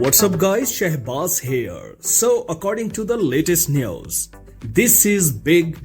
What's up guys, Shahbaz here. So according to the latest news, this is big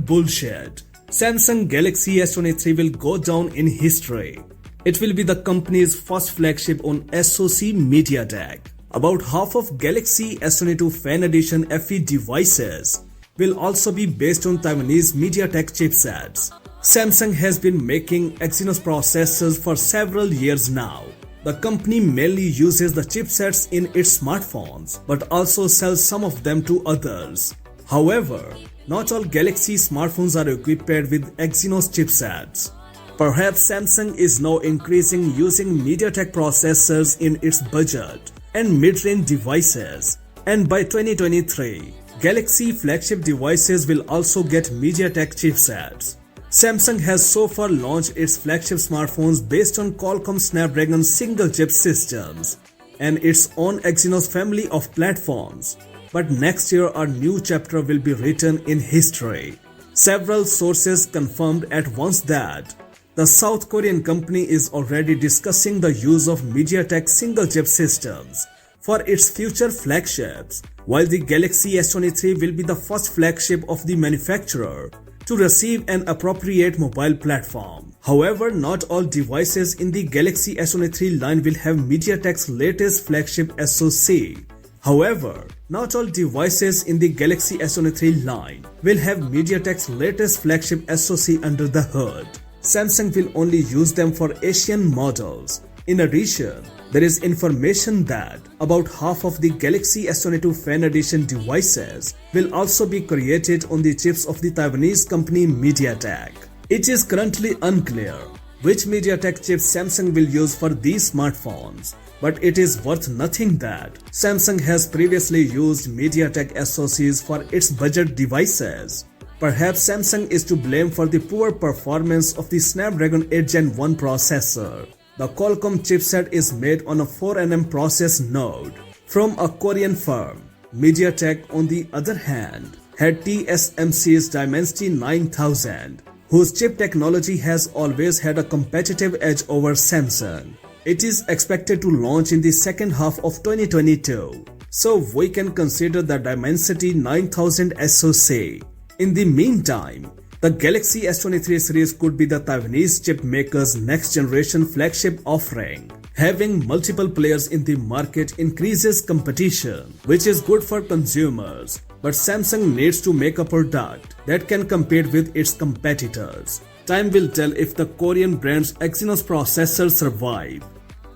bullshit. Samsung Galaxy S23 will go down in history. It will be the company's first flagship on SoC MediaTek. About half of Galaxy S22 Fan Edition FE devices will also be based on Taiwanese MediaTek chipsets. Samsung has been making Exynos processors for several years now. The company mainly uses the chipsets in its smartphones, but also sells some of them to others. However, not all Galaxy smartphones are equipped with Exynos chipsets. Perhaps Samsung is now increasing using MediaTek processors in its budget and mid-range devices. And by 2023, Galaxy flagship devices will also get MediaTek chipsets. Samsung has so far launched its flagship smartphones based on Qualcomm Snapdragon single-chip systems and its own Exynos family of platforms. But next year a new chapter will be written in history. Several sources confirmed at once that the South Korean company is already discussing the use of MediaTek single-chip systems for its future flagships, while the Galaxy S23 will be the first flagship of the manufacturer to receive an appropriate mobile platform. However, not all devices in the Galaxy S23 line will have MediaTek's latest flagship SoC. However, not all devices in the Galaxy S23 line will have MediaTek's latest flagship SoC under the hood. Samsung will only use them for Asian models. In addition, there is information that about half of the Galaxy S22 Fan Edition devices will also be created on the chips of the Taiwanese company MediaTek. It is currently unclear which MediaTek chips Samsung will use for these smartphones, but it is worth noting that Samsung has previously used MediaTek SoCs for its budget devices. Perhaps Samsung is to blame for the poor performance of the Snapdragon 8 Gen 1 processor. The Qualcomm chipset is made on a 4nm process node from a Korean firm. MediaTek, on the other hand, had TSMC's Dimensity 9000, whose chip technology has always had a competitive edge over Samsung. It is expected to launch in the second half of 2022, so we can consider the Dimensity 9000 SoC. In the meantime, the Galaxy S23 series could be the Taiwanese chip maker's next generation flagship offering. Having multiple players in the market increases competition, which is good for consumers, but Samsung needs to make a product that can compete with its competitors. Time will tell if the Korean brand's Exynos processors survive.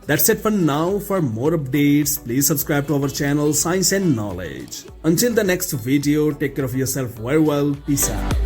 That's it for now. For more updates, please subscribe to our channel Science and Knowledge. Until the next video, take care of yourself very well. Peace out.